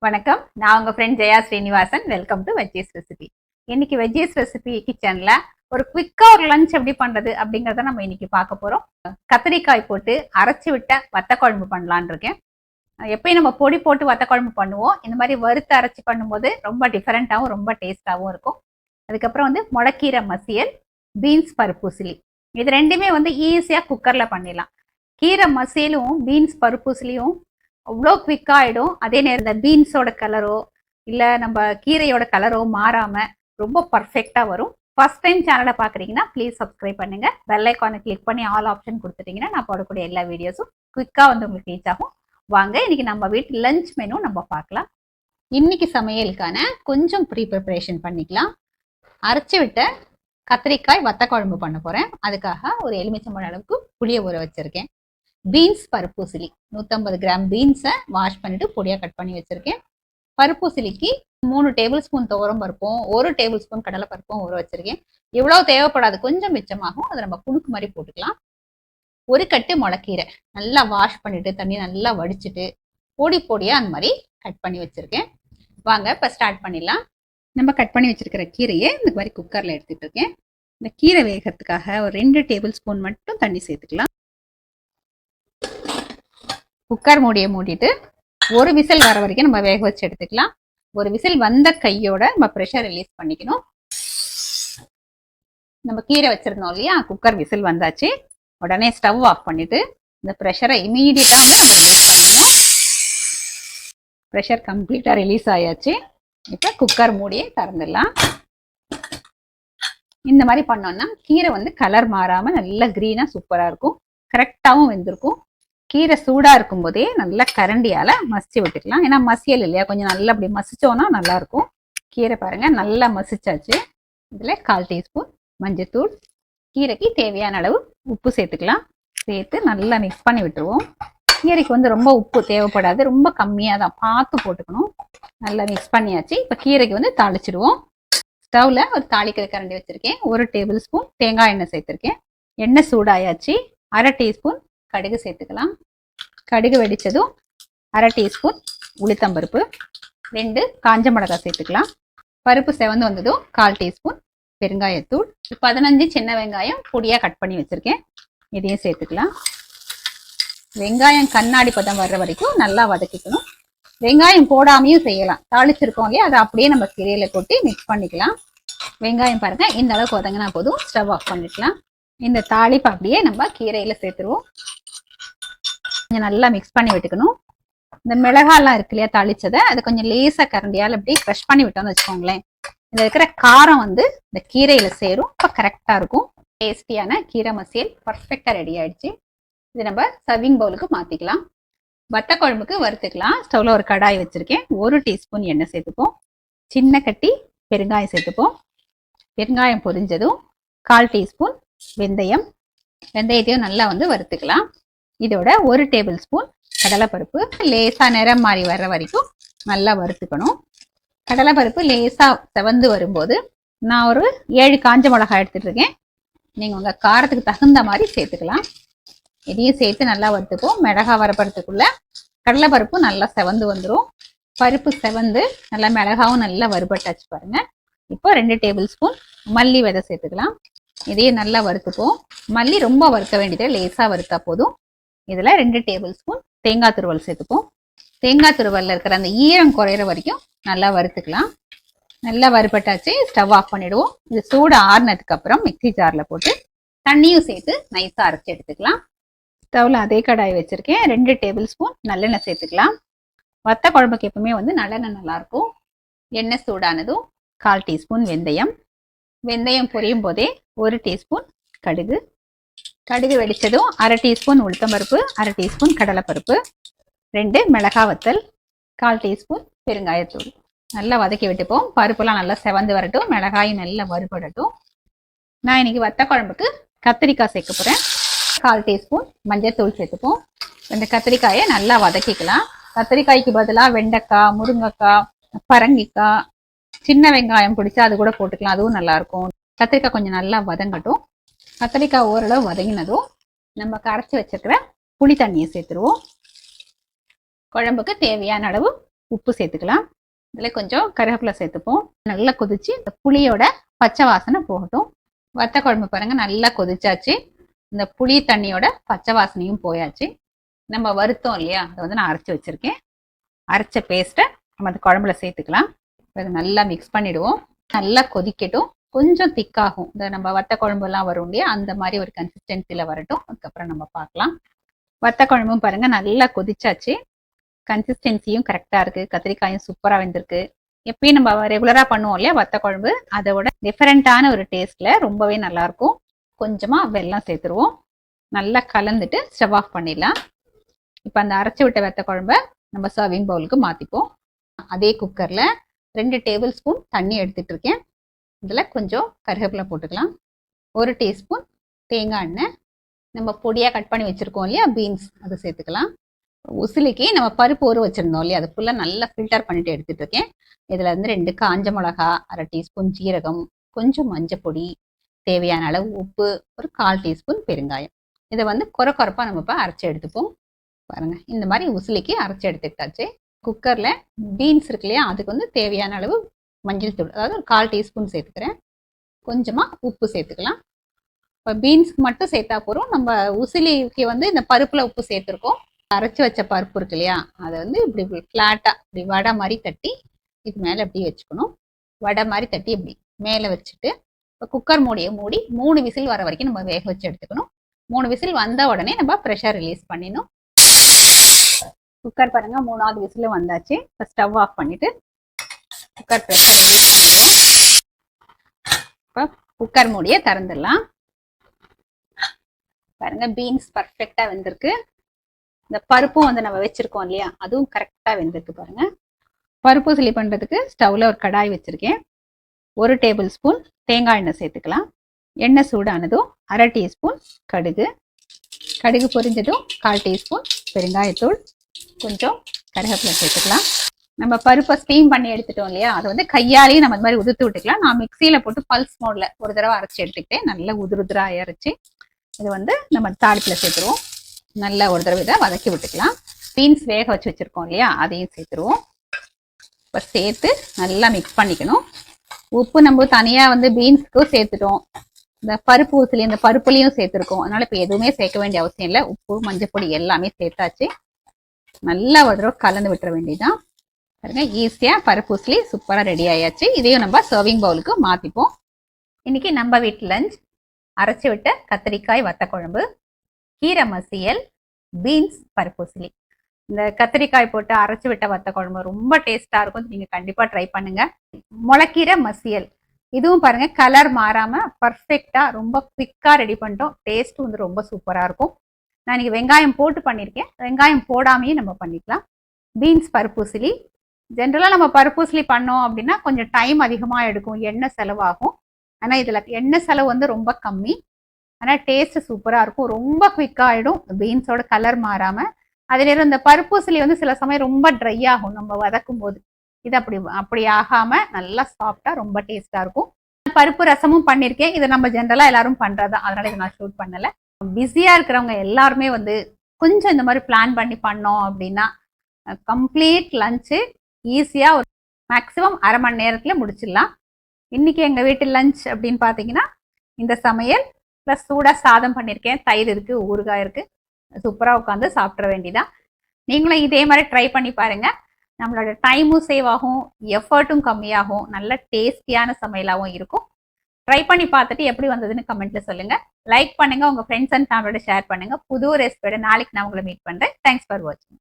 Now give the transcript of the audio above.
வணக்கம். நான் உங்க friend Jaya Srinivasan. Welcome to veggies recipe. இன்னைக்கு வெஜ்ஜீஸ் ரெசிபி கிச்சன்ல ஒரு குவிக்கா ஒரு லஞ்ச் எப்படி பண்றது அப்படிங்கறத நம்ம இன்னைக்கு பார்க்க போறோம். கத்திரிக்காய் போட்டு அரைச்சு விட்ட வத்த குழம்பு பண்ணலான் இருக்கேன். எப்பயும் நம்ம பொடி போட்டு வத்த குழம்பு பண்ணுவோம். இந்த மாதிரி வறுத்து அரைச்சு பண்ணும்போது ரொம்ப டிஃபரெண்டாகவும் ரொம்ப டேஸ்டாகவும் இருக்கும். அதுக்கப்புறம் முளக்கீரை மசியல், பீன்ஸ் பருப்பூசிலி. இது ரெண்டுமே ஈஸியா குக்கர்ல பண்ணிடலாம். கீரை மசியலும் பீன்ஸ் பருப்பூசிலியும் அவ்வளோ குவிக்காக ஆகிடும். அதே நேரம் இந்த பீன்ஸோட கலரோ இல்லை நம்ம கீரையோட கலரோ மாறாமல் ரொம்ப பர்ஃபெக்டாக வரும். ஃபர்ஸ்ட் டைம் சேனலை பார்க்குறீங்கன்னா ப்ளீஸ் சப்ஸ்கிரைப் பண்ணுங்கள். பெல் ஐக்கானை கிளிக் பண்ணி ஆல் ஆப்ஷன் கொடுத்துட்டிங்கன்னா நான் போடக்கூடிய எல்லா வீடியோஸும் குவிக்காக உங்களுக்கு ரீச் ஆகும். வாங்க இன்னைக்கு நம்ம வீட்டு லஞ்ச் மெனு நம்ம பார்க்கலாம். இன்னைக்கு சமையலுக்கான கொஞ்சம் ப்ரிப்பரேஷன் பண்ணிக்கலாம். அரைச்சி விட்ட கத்திரிக்காய் வத்த குழம்பு பண்ண போகிறேன். அதுக்காக ஒரு எலுமிச்சம்பழம் அளவுக்கு புளியை ஊற வச்சுருக்கேன். பீன்ஸ் பருப்பூசிலி 150 கிராம் பீன்ஸை வாஷ் பண்ணிட்டு பொடியாக கட் பண்ணி வச்சிருக்கேன். பருப்பூசிலிக்கு 3 டேபிள் ஸ்பூன் துவரம் பருப்பும் 1 டேபிள் ஸ்பூன் கடலை பருப்பும் ஊற வச்சிருக்கேன். இவ்வளோ தேவைப்படாது, கொஞ்சம் மிச்சமாகும். அதை நம்ம குணுக்கு மாதிரி போட்டுக்கலாம். ஒரு கட்டு முளக்கீரை நல்லா வாஷ் பண்ணிட்டு தண்ணி நல்லா வடிச்சிட்டு பொடி பொடியாக அந்த மாதிரி கட் பண்ணி வச்சிருக்கேன். வாங்க இப்போ ஸ்டார்ட் பண்ணிடலாம். நம்ம கட் பண்ணி வச்சிருக்கிற கீரையை இந்த மாதிரி குக்கரில் எடுத்துட்டு இருக்கேன். இந்த கீரை வேகிறதுக்காக ஒரு 2 டேபிள் ஸ்பூன் மட்டும் தண்ணி சேர்த்துக்கலாம். குக்கர் மூடியை மூடிட்டு ஒரு விசில் வர வரைக்கும் நம்ம வேக வச்சு எடுத்துக்கலாம். ஒரு விசில் வந்த கையோட நம்ம ப்ரெஷர் ரிலீஸ் பண்ணிக்கணும். நம்ம கீரை வச்சிருந்தோம் இல்லையா, குக்கர் விசில் வந்தாச்சு. உடனே ஸ்டவ் ஆஃப் பண்ணிட்டு இந்த ப்ரெஷரை இமீடியட்டா நம்ம ரிலீஸ் பண்ணிடணும். ப்ரெஷர் கம்ப்ளீட்டா ரிலீஸ் ஆயாச்சு. இப்போ குக்கர் மூடியை திறந்துடலாம். இந்த மாதிரி பண்ணோம்னா கீரை கலர் மாறாம நல்ல கிரீனா சூப்பரா இருக்கும். கரெக்டாகவும் வெந்திருக்கும். கீரை சூடா இருக்கும் போதே நல்லா கரண்டியால மசிச்சு விட்டுக்கலாம். ஏன்னா மசியல் இல்லையா, கொஞ்சம் நல்லா அப்படி மசிச்சோன்னா நல்லா இருக்கும். கீரை பாருங்க நல்லா மசிச்சாச்சு. இதுல 1/4 டீஸ்பூன் மஞ்சத்தூள், கீரைக்கு தேவையான அளவு உப்பு சேர்த்துக்கலாம். சேர்த்து நல்லா மிக்ஸ் பண்ணி விட்டுருவோம். கீரைக்கு ரொம்ப உப்பு தேவைப்படாது, ரொம்ப கம்மியாக தான் பார்த்து போட்டுக்கணும். நல்லா மிக்ஸ் பண்ணியாச்சு. இப்போ கீரைக்கு தாளிச்சிடுவோம். ஸ்டவ்ல ஒரு தாளிக்கிற கரண்டி வச்சிருக்கேன். 1 டேபிள் ஸ்பூன் தேங்காய் எண்ணெய் சேர்த்துருக்கேன். எண்ணெய் சூடாயாச்சு. 1/2 டீஸ்பூன் கடுகு சேர்த்துக்கலாம். கடுகு வெடிச்சதும் 1/2 டீஸ்பூன் உளுத்தம்பருப்பு, 2 காஞ்ச மிளகாய் சேர்த்துக்கலாம். பருப்பு செவந்து வந்ததும் 1/4 டீஸ்பூன் பெருங்காயத்தூள், 15 சின்ன வெங்காயம் பொடியாக கட் பண்ணி வச்சிருக்கேன். இதையும் சேர்த்துக்கலாம். வெங்காயம் கண்ணாடி பதம் வர்ற வரைக்கும் நல்லா வதக்கிக்கணும். வெங்காயம் போடாமையும் செய்யலாம். தாளிச்சிருக்கோம் இல்லையா, அதை அப்படியே நம்ம கீரையில கொட்டி மிக்ஸ் பண்ணிக்கலாம். வெங்காயம் பாருங்க இந்த அளவுக்கு வதங்கினா போதும். ஸ்டவ் ஆஃப் பண்ணிக்கலாம். இந்த தாளிப்பு அப்படியே நம்ம கீரையில சேர்த்துருவோம். கொஞ்சம் நல்லா மிக்ஸ் பண்ணி விட்டுக்கணும். இந்த மிளகாலாம் இருக்கு இல்லையா தாளிச்சதை, அதை கொஞ்சம் லேசா கரண்டியால் இப்படி க்ரஷ் பண்ணி விட்டோம்னு வச்சுக்கோங்களேன். இதுல இருக்கிற காரம் இந்த கீரையில சேரும். இப்போ கரெக்டா இருக்கும். டேஸ்டியான கீரை மசியல் பர்ஃபெக்டா ரெடி ஆயிடுச்சு. இது நம்ம சர்விங் பவுலுக்கு மாத்திக்கலாம். வத்த குழம்புக்கு வறுத்துக்கலாம். ஸ்டவ்ல ஒரு கடாய் வச்சிருக்கேன். 1 டீஸ்பூன் எண்ணெய் சேர்த்துப்போம். சின்ன கட்டி பெருங்காயம் சேர்த்துப்போம். பெருங்காயம் பொரிஞ்சதும் 1/4 டீஸ்பூன் வெந்தயம். வெந்தயத்தையும் நல்லா வறுத்துக்கலாம். இதோட 1 டேபிள் ஸ்பூன் கடலைப்பருப்பு லேசா நிறம் மாறி வர்ற வரைக்கும் நல்லா வறுத்துக்கணும். கடலைப்பருப்பு லேசா செவந்து வரும்போது நான் ஒரு 7 காஞ்ச மிளகாய் எடுத்துட்டு இருக்கேன். நீங்க உங்க காரத்துக்கு தகுந்த மாதிரி சேர்த்துக்கலாம். இதையும் சேர்த்து நல்லா வறுத்துப்போம். மிளகாய் வரப்பறதுக்குள்ள கடலைப்பருப்பு நல்லா செவந்து வந்துடும். பருப்பு செவந்து நல்லா மிளகாவும் நல்லா வறுபட்டாச்சு பாருங்க. இப்போ 2 டேபிள் ஸ்பூன் மல்லி விதை சேர்த்துக்கலாம். இதையும் நல்லா வறுத்துப்போம். மல்லி ரொம்ப வறுக்க வேண்டியது, லேசா வறுத்தா போதும். இதுல 2 டேபிள் ஸ்பூன் தேங்காய் துருவல் சேர்த்துப்போம். தேங்காய் துருவல்ல இருக்கிற அந்த ஈரம் குறையிற வரைக்கும் நல்லா வறுத்துக்கலாம். நல்லா வறுபட்டாச்சு. ஸ்டவ் ஆஃப் பண்ணிடுவோம். இது சூடு ஆறுனதுக்கு அப்புறம் மிக்சி ஜார்ல போட்டு தண்ணியும் சேர்த்து நைஸா அரைச்சி எடுத்துக்கலாம். ஸ்டவ்ல அதே கடாய் வச்சிருக்கேன். 2 டேபிள் ஸ்பூன் நல்லெண்ணெய் சேர்த்துக்கலாம். வத்த குழம்புக்கு எப்பவுமே நல்லெண்ணெய் நல்லா இருக்கும். எண்ணெய் சூடானதும் 1/4 டீஸ்பூன் வெந்தயம். வெந்தயம் பொரியும் போதே 1 டீஸ்பூன் கடுகு. கடுகு வெடிச்சதும் 1/2 டீஸ்பூன் உளுத்தம்பருப்பு, 1/2 டீஸ்பூன் கடலைப்பருப்பு, 2 மிளகாய் வத்தல், 1/4 டீஸ்பூன் பெருங்காயத்தூள். நல்லா வதக்கி விட்டுப்போம். பருப்புலாம் நல்லா செவந்து வரட்டும். மிளகாயும் நல்லா வறுபடட்டும். நான் இன்னைக்கு வத்த குழம்புக்கு கத்திரிக்காய் சேர்க்க போறேன். 1/4 டீஸ்பூன் மஞ்சத்தூள் சேர்த்துப்போம். இந்த கத்திரிக்காயை நல்லா வதக்கிக்கலாம். கத்திரிக்காய்க்கு பதிலாக வெண்டைக்காய், முருங்கைக்காய், பரங்கிக்காய், சின்ன வெங்காயம் பிடிச்சா அது கூட போட்டுக்கலாம். அதுவும் நல்லா இருக்கும். கத்திரிக்காய் கொஞ்சம் நல்லா வதங்கட்டும். கத்திரிக்காய் ஓரளவு வதங்கினதும் நம்ம கரைச்சி வச்சிருக்கிற புளி தண்ணியை சேர்த்துருவோம். குழம்புக்கு தேவையான அளவு உப்பு சேர்த்துக்கலாம். இதில் கொஞ்சம் கருவேப்பிலை சேர்த்துப்போம். நல்லா கொதிச்சு இந்த புளியோட பச்சை வாசனை போகட்டும். வத்த குழம்பு பாருங்க நல்லா கொதிச்சாச்சு. இந்த புளி தண்ணியோட பச்சை வாசனையும் போயாச்சு. நம்ம வருத்தம் இல்லையா, அதை வந்து நான் அரைச்சி வச்சிருக்கேன். அரைச்ச பேஸ்ட்டை நம்ம அந்த குழம்புல சேர்த்துக்கலாம். அதை நல்லா மிக்ஸ் பண்ணிடுவோம். நல்லா கொதிக்கட்டும். கொஞ்சம் திக்காகும். இந்த நம்ம வத்த குழம்பு எல்லாம் வரும் இல்லையா, அந்த மாதிரி ஒரு கன்சிஸ்டன்சில வரட்டும். அதுக்கப்புறம் நம்ம பார்க்கலாம். வத்த குழம்பும் பாருங்க நல்லா கொதிச்சாச்சு. கன்சிஸ்டன்சியும் கரெக்டா இருக்கு. கத்திரிக்காயும் சூப்பரா வெந்திருக்கு. எப்பயும் நம்ம ரெகுலரா பண்ணுவோம் இல்லையா வத்த குழம்பு, அதோட டிஃபரெண்டான ஒரு டேஸ்ட்ல ரொம்பவே நல்லா இருக்கும். கொஞ்சமா வெல்லம் சேர்த்துருவோம். நல்லா கலந்துட்டு ஸ்டவ் ஆஃப் பண்ணிடலாம். இப்போ அந்த அரைச்சி விட்ட வத்த குழம்ப நம்ம சர்விங் பவுலுக்கு மாத்திப்போம். அதே குக்கர்ல 2 டேபிள் ஸ்பூன் தண்ணி எடுத்துட்டு இருக்கேன். இதில் கொஞ்சம் கருவேப்பிலை போட்டுக்கலாம். 1 டீஸ்பூன் தேங்காய் எண்ணெய், நம்ம பொடியாக கட் பண்ணி வச்சுருக்கோம் இல்லையா பீன்ஸ், அதை சேர்த்துக்கலாம். உசிலிக்கு நம்ம பருப்பு ஊற வச்சுருந்தோம் இல்லையா, அது ஃபுல்லாக நல்லா ஃபில்டர் பண்ணிட்டு எடுத்துகிட்டு இருக்கேன். இதில் வந்து 2 காஞ்ச மிளகா, 1/2 டீஸ்பூன் ஜீரகம், கொஞ்சம் மஞ்சப்பொடி, தேவையான அளவு உப்பு, ஒரு 1/4 டீஸ்பூன் பெருங்காயம். இதை வந்து கொரப்பாக நம்ம இப்போ அரைச்சி எடுத்துப்போம். பாருங்கள், இந்த மாதிரி உசிலிக்கு அரைச்சி எடுத்துக்கிட்டாச்சு. குக்கரில் பீன்ஸ் இருக்கு இல்லையா, அதுக்கு வந்து தேவையான அளவு மஞ்சள் தூள், அதாவது ஒரு 1/4 டீஸ்பூன் சேர்த்துக்கிறேன். கொஞ்சமாக உப்பு சேர்த்துக்கலாம். இப்போ பீன்ஸ்க்கு மட்டும் சேர்த்தா போகிறோம். நம்ம உசிலிக்கு வந்து இந்த பருப்பில் உப்பு சேர்த்துருக்கோம். அரைச்சி வச்ச பருப்பு இருக்கு இல்லையா, அதை வந்து இப்படி ஃப்ளாட்டாக இப்படி வடை மாதிரி தட்டி இது மேலே இப்படி வச்சுக்கணும். வடை மாதிரி தட்டி இப்படி மேலே வச்சுட்டு இப்போ குக்கர் மூடியை மூடி 3 விசில் வர வரைக்கும் நம்ம வேக வச்சு எடுத்துக்கணும். 3 விசில் வந்த உடனே நம்ம ப்ரெஷர் ரிலீஸ் பண்ணிடணும். குக்கர் பாருங்க 3ஆவது விசில் வந்தாச்சு. இப்போ ஸ்டவ் ஆஃப் பண்ணிட்டு குக்கர் ப்ரெஷர் ரிலீஸ் பண்ணிடுவோம். இப்போ குக்கர் மூடியை திறந்துடலாம். பாருங்க பீன்ஸ் பர்ஃபெக்டா வெந்திருக்கு. இந்த பருப்பும் வந்து நம்ம வச்சிருக்கோம் இல்லையா, அதுவும் கரெக்டா வெந்திருக்கு. பாருங்க, பருப்பு சிலி பண்றதுக்கு ஸ்டவ்ல ஒரு கடாய் வச்சிருக்கேன். 1 டேபிள் ஸ்பூன் தேங்காய் எண்ணெய் சேர்த்துக்கலாம். எண்ணெய் சூடானதும் 1/2 டீஸ்பூன் கடுகு, கடுகு பொரிஞ்சதும் 1/4 டீஸ்பூன் பெருங்காயத்தூள், கொஞ்சம் கருவேப்பிலை சேர்த்துக்கலாம். நம்ம பருப்பை ஸ்டீம் பண்ணி எடுத்துட்டோம் இல்லையா, அதை வந்து கையாலேயும் நம்ம இந்த மாதிரி உதிர்த்து விட்டுக்கலாம். நான் மிக்சியில போட்டு பல்ஸ் மோட்ல ஒரு தடவை அரைச்சி எடுத்துக்கிட்டேன். நல்லா உதிருதிரா அரைச்சி இது வந்து நம்ம தாளிப்புல சேர்த்துருவோம். நல்லா ஒரு தடவை இதை வதக்கி விட்டுக்கலாம். பீன்ஸ் வேக வச்சு வச்சிருக்கோம் இல்லையா, அதையும் சேர்த்துருவோம். இப்போ சேர்த்து நல்லா மிக்ஸ் பண்ணிக்கணும். உப்பு நம்ம தனியா வந்து பீன்ஸ்க்கும் சேர்த்துட்டோம். இந்த பருப்பு ஊசிலி இந்த பருப்புலையும் சேர்த்துருக்கோம். அதனால இப்போ எதுவுமே சேர்க்க வேண்டிய அவசியம் இல்லை. உப்பு மஞ்சப்பொடி எல்லாமே சேர்த்தாச்சு. நல்லா ஒரு தடவை கலந்து விட்டுற வேண்டியதான். பாருங்க, ஈஸியா பருப்பு ஊசிலி சூப்பரா ரெடி ஆயாச்சு. இதையும் நம்ம சர்விங் பவுலுக்கு மாத்திப்போம். இன்னைக்கு நம்ம வீட்டு லஞ்ச் அரைச்சி விட்ட கத்திரிக்காய் வத்த குழம்பு, கீரை மசியல், பீன்ஸ் பருப்பூசிலி. இந்த கத்திரிக்காய் போட்டு அரைச்சி விட்ட வத்த குழம்பு ரொம்ப டேஸ்டா இருக்கும். நீங்க கண்டிப்பா ட்ரை பண்ணுங்க. முளைக்கீரை மசியல், இதுவும் பாருங்க கலர் மாறாம பர்ஃபெக்டா ரொம்ப குவிக்கா ரெடி பண்ணிட்டோம். டேஸ்ட் வந்து ரொம்ப சூப்பரா இருக்கும். நான் இன்னைக்கு வெங்காயம் போட்டு பண்ணியிருக்கேன். வெங்காயம் போடாமையும் நம்ம பண்ணிக்கலாம். பீன்ஸ் பருப்பூசிலி, ஜென்ரலா நம்ம பருப்பூசிலி பண்ணோம் அப்படின்னா கொஞ்சம் டைம் அதிகமா எடுக்கும், எண்ணெய் செலவாகும். ஆனா இதுல எண்ணெய் செலவு வந்து ரொம்ப கம்மி. ஆனா டேஸ்ட் சூப்பரா இருக்கும். ரொம்ப குவிக்கா ஆயிடும், பீன்ஸோட கலர் மாறாம. அதே நேரம் இந்த பருப்பூசிலி வந்து சில சமயம் ரொம்ப ட்ரை ஆகும் நம்ம வதக்கும் போது. இது அப்படி ஆகாம நல்லா சாஃப்டா ரொம்ப டேஸ்டா இருக்கும். பருப்பு ரசமும் பண்ணியிருக்கேன். இது நம்ம ஜென்ரலா எல்லாரும் பண்றதுதான், அதனால இதை நான் ஷூட் பண்ணல. பிஸியா இருக்கிறவங்க எல்லாருமே வந்து கொஞ்சம் இந்த மாதிரி பிளான் பண்ணி பண்ணோம் அப்படின்னா கம்ப்ளீட் லஞ்சு ஈஸியா ஒரு மேக்சிமம் 1/2 மணி நேரத்துல முடிச்சிடலாம். இன்னைக்கு எங்க வீட்டு லஞ்ச் அப்படின்னு பாத்தீங்கன்னா இந்த சமையல் பிளஸ் சூடா சாதம் பண்ணியிருக்கேன். தயிர் இருக்கு, ஊறுகாய் இருக்கு. சூப்பரா உட்காந்து சாப்பிட வேண்டியதான். நீங்களும் இதே மாதிரி ட்ரை பண்ணி பாருங்க. நம்மளோட டைமும் சேவ் ஆகும், எஃபர்ட்டும் கம்மியாகும், நல்ல டேஸ்டியான சமையலாகவும் இருக்கும். ட்ரை பண்ணி பார்த்துட்டு எப்படி வந்ததுன்னு கமெண்ட்ல சொல்லுங்க. லைக் பண்ணுங்க, உங்க ஃப்ரெண்ட்ஸ் அண்ட் ஃபேமிலியோட ஷேர் பண்ணுங்க. புது ரெசிபியோட நாளைக்கு நான் உங்களை மீட் பண்றேன். தேங்க்ஸ் ஃபார் வாட்சிங்.